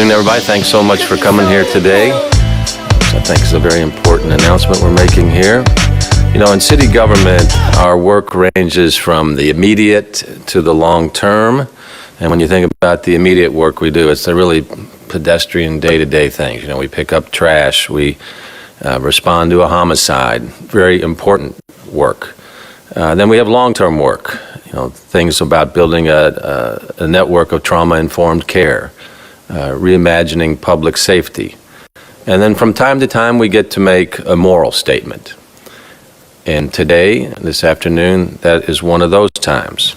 afternoon, everybody. Thanks so much for coming here today. I think it's a very important announcement we're making here. You know, in city government, our work ranges from the immediate to the long term. And when you think about the immediate work we do, it's the really pedestrian day-to-day things. You know, we pick up trash, we respond to a homicide, very important work. Then we have long-term work, you know, things about building a network of trauma-informed care, reimagining public safety. And then from time to time, we get to make a moral statement. And today, this afternoon, that is one of those times.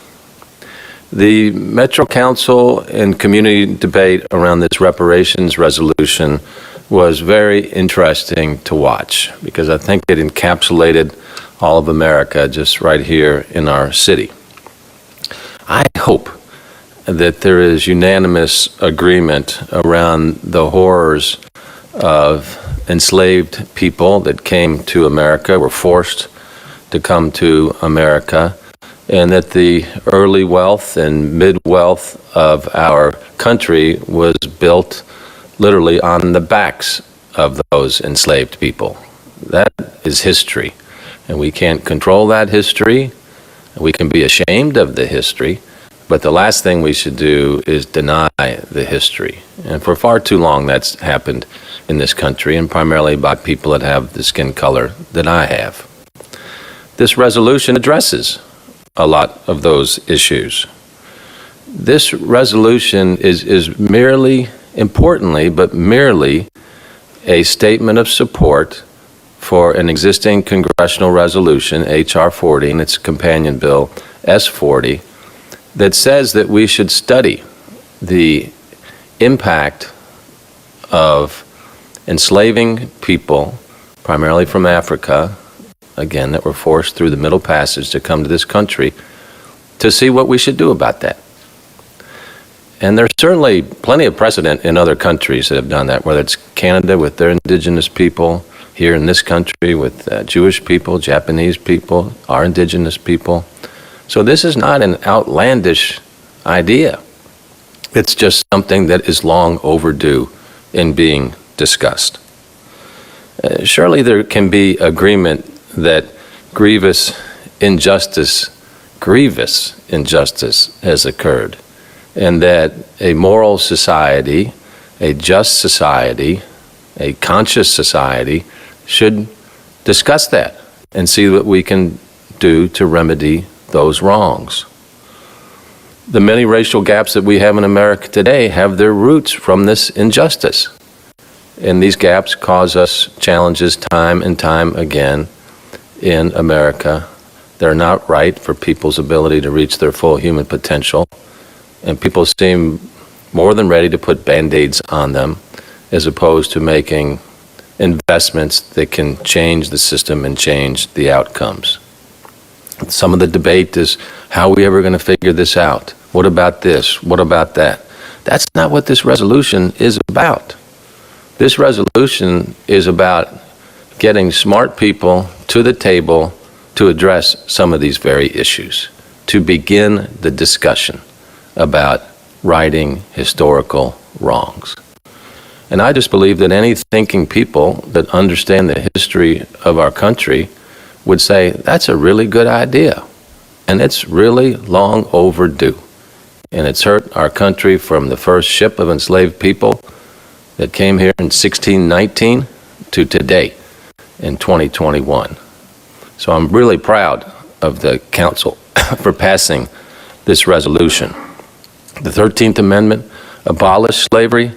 The Metro Council and community debate around this reparations resolution was very interesting to watch because I think it encapsulated all of America just right here in our city. I hope that there is unanimous agreement around the horrors of enslaved people that came to America, were forced to come to America, and that the early wealth and mid-wealth of our country was built literally on the backs of those enslaved people. That is history, and we can't control that history. We can be ashamed of the history, but the last thing we should do is deny the history. And for far too long that's happened in this country, and primarily by people that have the skin color that I have. This resolution addresses a lot of those issues. This resolution is merely, importantly, but merely a statement of support for an existing congressional resolution, H.R. 40, and its companion bill, S. 40, that says that we should study the impact of enslaving people, primarily from Africa, again, that were forced through the Middle Passage to come to this country, to see what we should do about that. And there's certainly plenty of precedent in other countries that have done that, whether it's Canada with their indigenous people, here in this country with Jewish people, Japanese people, our indigenous people. So this is not an outlandish idea. It's just something that is long overdue in being discussed. Surely there can be agreement that grievous injustice has occurred, and that a moral society, a just society, a conscious society should discuss that and see what we can do to remedy those wrongs. The many racial gaps that we have in America today have their roots from this injustice. And these gaps cause us challenges time and time again in America. They're not right for people's ability to reach their full human potential. And people seem more than ready to put Band-Aids on them as opposed to making investments that can change the system and change the outcomes. Some of the debate is, how are we ever going to figure this out? What about this? What about that? That's not what this resolution is about. This resolution is about getting smart people to the table to address some of these very issues, to begin the discussion about righting historical wrongs. And I just believe that any thinking people that understand the history of our country would say, that's a really good idea. And it's really long overdue. And it's hurt our country from the first ship of enslaved people that came here in 1619 to today in 2021. So I'm really proud of the council for passing this resolution. The 13th Amendment abolished slavery,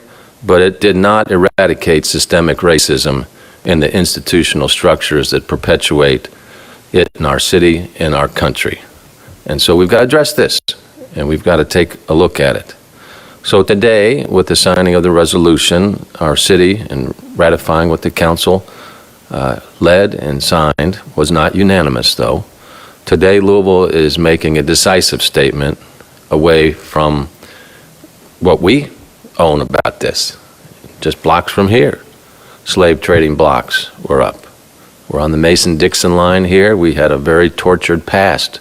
but it did not eradicate systemic racism in the institutional structures that perpetuate it in our city, in our country. And so we've got to address this, and we've got to take a look at it. So today, with the signing of the resolution, our city, and ratifying what the council led and signed, was not unanimous though. Today, Louisville is making a decisive statement away from what we own about this. Just blocks from here, slave trading blocks were up. We're on the Mason-Dixon line here. We had a very tortured past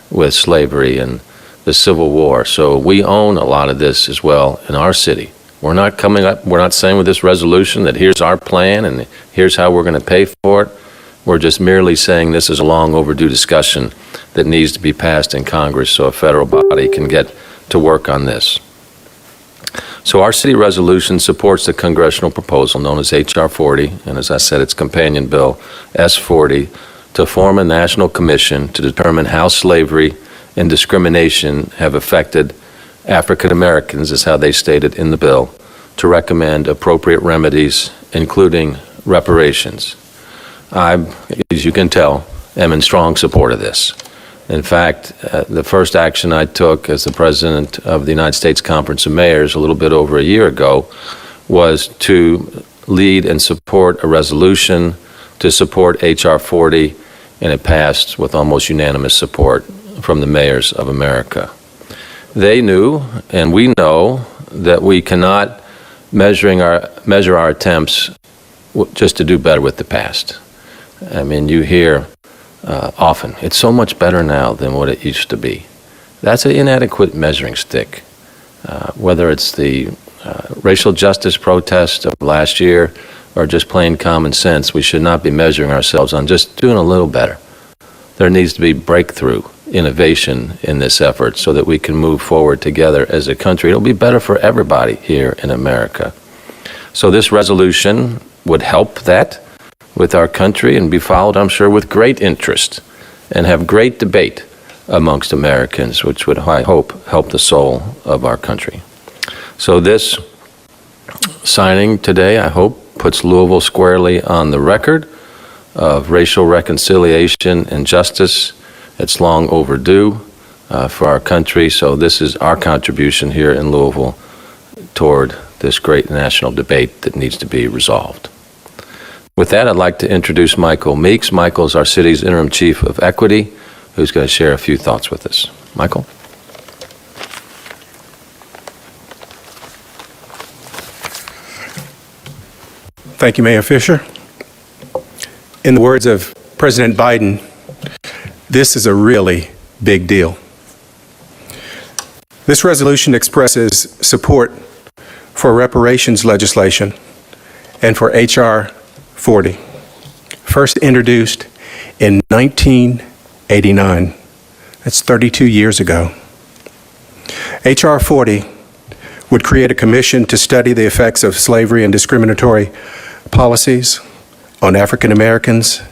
with slavery and the Civil War. So we own a lot of this as well in our city. We're not saying with this resolution that here's our plan and here's how we're going to pay for it. We're just merely saying this is a long overdue discussion that needs to be passed in Congress so a federal body can get to work on this. So our city resolution supports the congressional proposal known as H.R. 40, and as I said, its companion bill, S-40, to form a national commission to determine how slavery and discrimination have affected African Americans, is how they stated in the bill, to recommend appropriate remedies, including reparations. I, as you can tell, am in strong support of this. In fact, the first action I took as the president of the United States Conference of Mayors a little bit over a year ago was to lead and support a resolution to support H.R. 40, and it passed with almost unanimous support from the mayors of America. They knew, and we know, that we cannot measure our attempts just to do better with the past. I mean, you hear often, it's so much better now than what it used to be. That's an inadequate measuring stick. Whether it's the racial justice protest of last year or just plain common sense, we should not be measuring ourselves on just doing a little better. There needs to be breakthrough innovation in this effort so that we can move forward together as a country. It'll be better for everybody here in America. So this resolution would help that with our country and be followed, I'm sure, with great interest and have great debate amongst Americans, which would, I hope, help the soul of our country. So this signing today, I hope, puts Louisville squarely on the record of racial reconciliation and justice. It's long overdue for our country, so this is our contribution here in Louisville toward this great national debate that needs to be resolved. With that, I'd like to introduce Michael Meeks. Michael is our city's interim chief of equity, who's going to share a few thoughts with us. Michael? Thank you, Mayor Fisher. In the words of President Biden, this is a really big deal. This resolution expresses support for reparations legislation and for H.R. 40, first introduced in 1989. That's 32 years ago. H.R. 40 would create a commission to study the effects of slavery and discriminatory policies on African Americans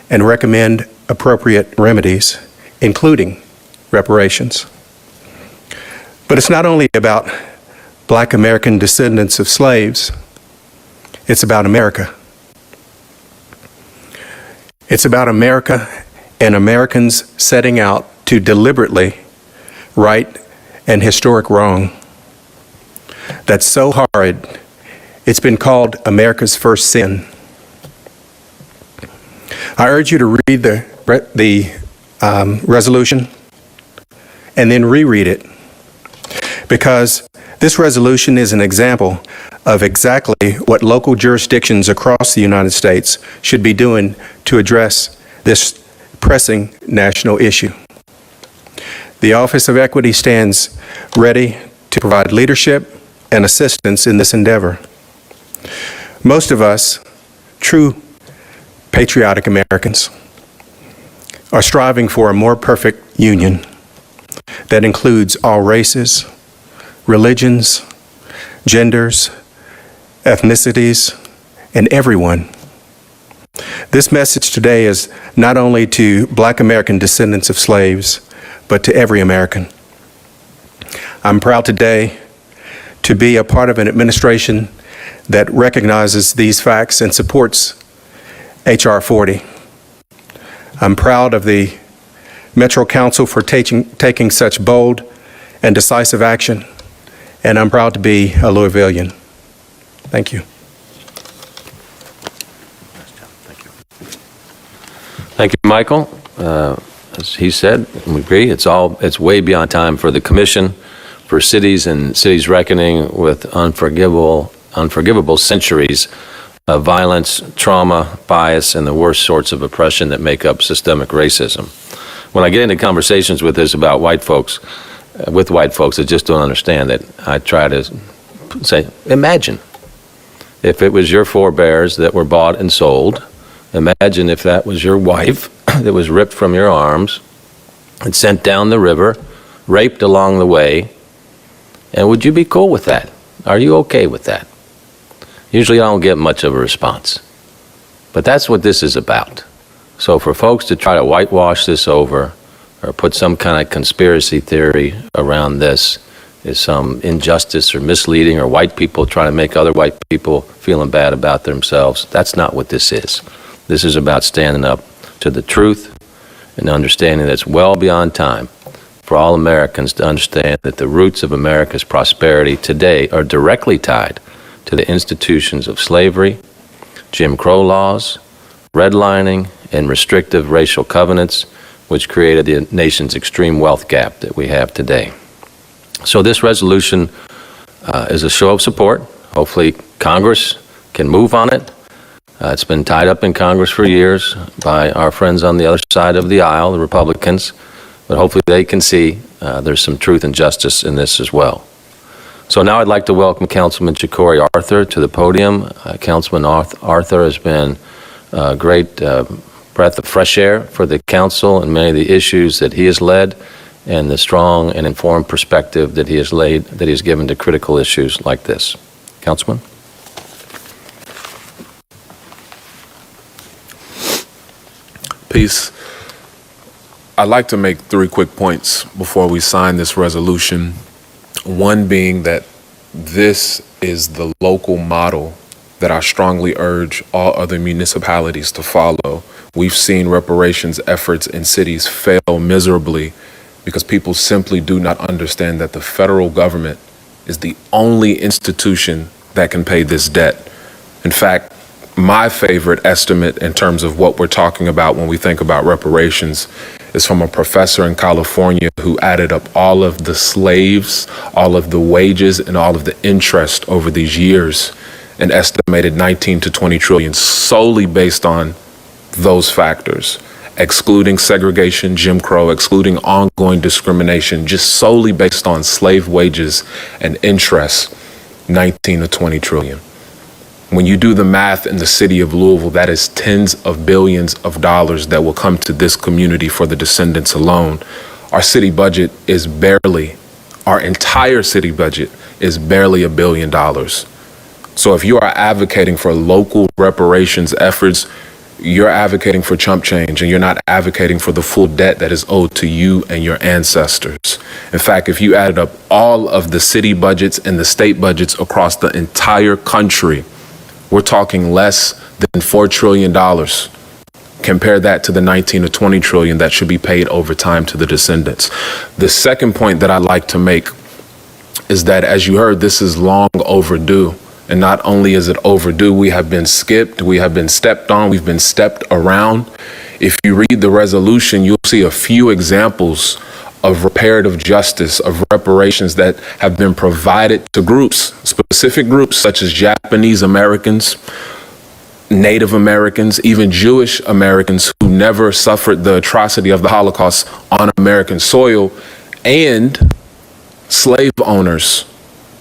and recommend appropriate remedies, including reparations. But it's not only about Black American descendants of slaves, it's about America. It's about America and Americans setting out to deliberately right an historic wrong that's so horrid, it's been called America's first sin. I urge you to read the resolution and then reread it, because this resolution is an example of exactly what local jurisdictions across the United States should be doing to address this pressing national issue. The Office of Equity stands ready to provide leadership and assistance in this endeavor. Most of us, true patriotic Americans, are striving for a more perfect union that includes all races, religions, genders, ethnicities, and everyone. This message today is not only to Black American descendants of slaves, but to every American. I'm proud today to be a part of an administration that recognizes these facts and supports H.R. 40. I'm proud of the Metro Council for taking such bold and decisive action, and I'm proud to be a Louisvillian. Thank you. Thank you, Michael. As he said, we agree, it's way beyond time for the commission, for cities and cities reckoning with unforgivable centuries of violence, trauma, bias, and the worst sorts of oppression that make up systemic racism. When I get into conversations with this about white folks, I just don't understand that. I try to group. Say, imagine if it was your forebears that were bought and sold. Imagine if that was your wife that was ripped from your arms and sent down the river, raped along the way. And would you be cool with that? Are you okay with that? Usually I don't get much of a response. But that's what this is about. So for folks to try to whitewash this over or put some kind of conspiracy theory around this is some injustice or misleading, or white people trying to make other white people feeling bad about themselves. That's not what this is. This is about standing up to the truth and understanding that it's well beyond time for all Americans to understand that the roots of America's prosperity today are directly tied to the institutions of slavery, Jim Crow laws, redlining, and restrictive racial covenants, which created the nation's extreme wealth gap that we have today. So this resolution is a show of support. Hopefully Congress can move on it. It's been tied up in Congress for years by our friends on the other side of the aisle, the Republicans, but hopefully they can see there's some truth and justice in this as well. So now I'd like to welcome Councilman Ja'Cory Arthur to the podium. Councilman Arthur has been a great breath of fresh air for the council and many of the issues that he has led, and the strong and informed perspective that he has given to critical issues like this. Councilman? Peace. I'd like to make 3 quick points before we sign this resolution. One being that this is the local model that I strongly urge all other municipalities to follow. We've seen reparations efforts in cities fail miserably because people simply do not understand that the federal government is the only institution that can pay this debt. In fact, my favorite estimate in terms of what we're talking about when we think about reparations is from a professor in California who added up all of the slaves, all of the wages, and all of the interest over these years and estimated 19 to 20 trillion solely based on those factors, excluding segregation, Jim Crow, excluding ongoing discrimination, just solely based on slave wages and interest, 19 to 20 trillion. When you do the math in the city of Louisville, that is tens of billions of dollars that will come to this community for the descendants alone. Our city budget is our entire city budget is barely $1 billion. So if you are advocating for local reparations efforts, you're advocating for chump change, and you're not advocating for the full debt that is owed to you and your ancestors. In fact, if you added up all of the city budgets and the state budgets across the entire country, we're talking less than $4 trillion. Compare that to the 19 to 20 trillion that should be paid over time to the descendants. The second point that I'd like to make is that, as you heard, this is long overdue. And not only is it overdue, we have been skipped, we have been stepped on, we've been stepped around. If you read the resolution, you'll see a few examples of reparative justice, of reparations that have been provided to groups, specific groups such as Japanese Americans, Native Americans, even Jewish Americans who never suffered the atrocity of the Holocaust on American soil, and slave owners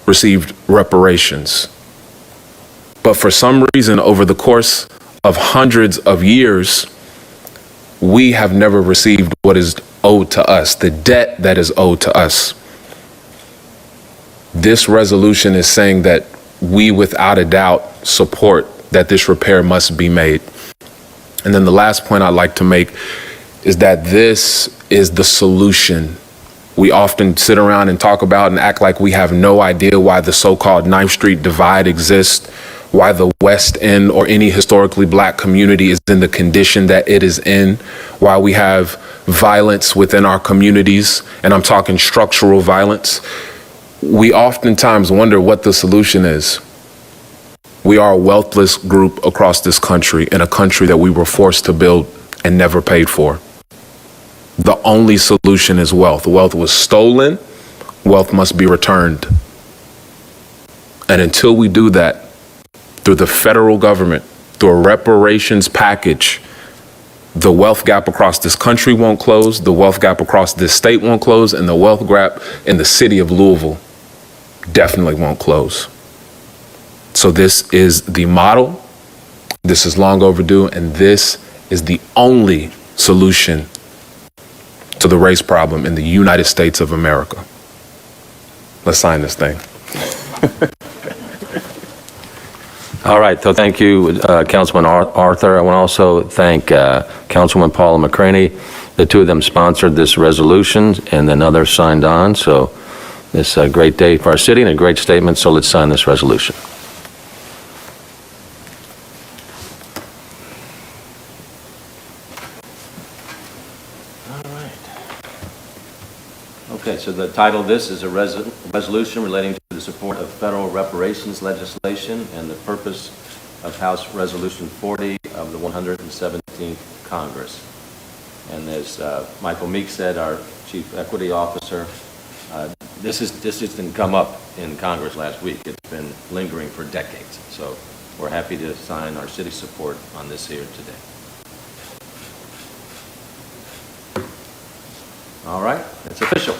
received reparations. But for some reason, over the course of hundreds of years, we have never received what is owed to us, the debt that is owed to us. This resolution is saying that we, without a doubt, support that this repair must be made. And then the last point I'd like to make is that this is the solution. We often sit around and talk about and act like we have no idea why the so-called 9th Street divide exists, why the West End or any historically black community is in the condition that it is in, why we have violence within our communities, and I'm talking structural violence. We oftentimes wonder what the solution is. We are a wealthless group across this country, in a country that we were forced to build and never paid for. The only solution is wealth. Wealth was stolen, wealth must be returned. And until we do that, through the federal government, through a reparations package, the wealth gap across this country won't close, the wealth gap across this state won't close, and the wealth gap in the city of Louisville definitely won't close. So this is the model, this is long overdue, and this is the only solution to the race problem in the United States of America. Let's sign this thing. All right, so thank you, Councilman Arthur. I want to also thank Councilwoman Paula McCraney. The two of them sponsored this resolution, and then others signed on. So it's a great day for our city and a great statement, so let's sign this resolution. Okay, so the title of this is a resolution relating to the support of federal reparations legislation and the purpose of House Resolution 40 of the 117th Congress. And as Michael Meek said, our Chief Equity Officer, this just didn't come up in Congress last week. It's been lingering for decades. So we're happy to sign our city support on this here today. All right, it's official.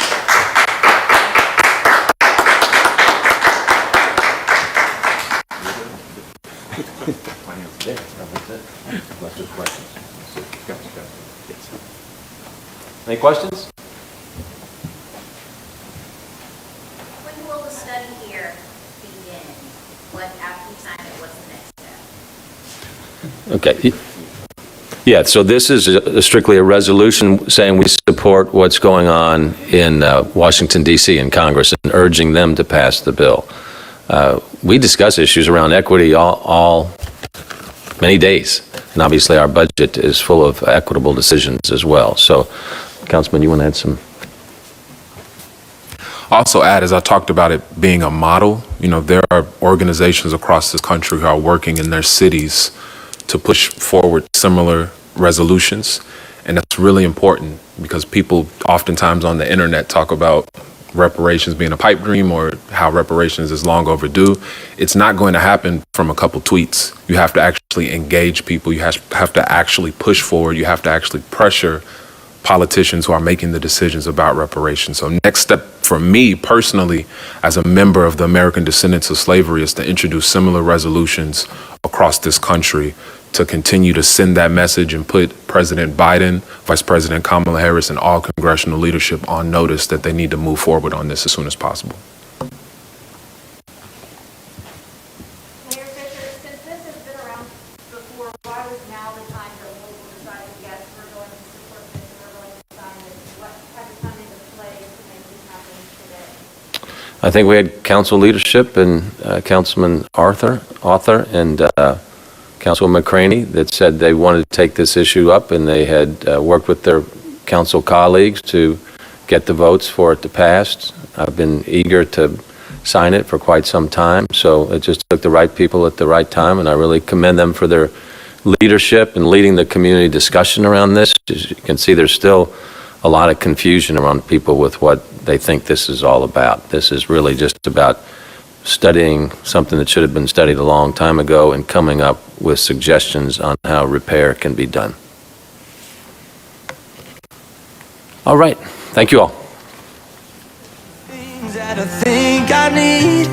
Any questions? When will the study here begin? What, after you sign it, what's the next step? Okay. Yeah, so this is strictly a resolution saying we support what's going on in Washington, D.C. in Congress and urging them to pass the bill. We discuss issues around equity all many days, and obviously our budget is full of equitable decisions as well. So, Councilman, you want to add some? Also add, as I talked about it being a model, there are organizations across this country who are working in their cities to push forward similar resolutions. And that's really important because people oftentimes on the internet talk about reparations being a pipe dream or how reparations is long overdue. It's not going to happen from a couple tweets. You have to actually engage people. You have to actually push forward. You have to actually pressure politicians who are making the decisions about reparations. So next step for me personally, as a member of the American Descendants of Slavery, is to introduce similar resolutions across this country to continue to send that message and put President Biden, Vice President Kamala Harris, and all congressional leadership on notice that they need to move forward on this as soon as possible. Mayor Fisher, since this has been around before, why was now the time that local decided, yes, we're going to support this and we're going to sign this? What had to come into play to make this happen today? I think we had council leadership and Councilman Arthur, and Councilwoman McCraney that said they wanted to take this issue up, and they had worked with their council colleagues to get the votes for it to pass. I've been eager to sign it for quite some time, so it just took the right people at the right time, and I really commend them for their leadership and leading the community discussion around this. As you can see, there's still a lot of confusion around people with what they think this is all about. This is really just about studying something that should have been studied a long time ago and coming up with suggestions on how repair can be done. All right. Thank you all. Things that I think I need.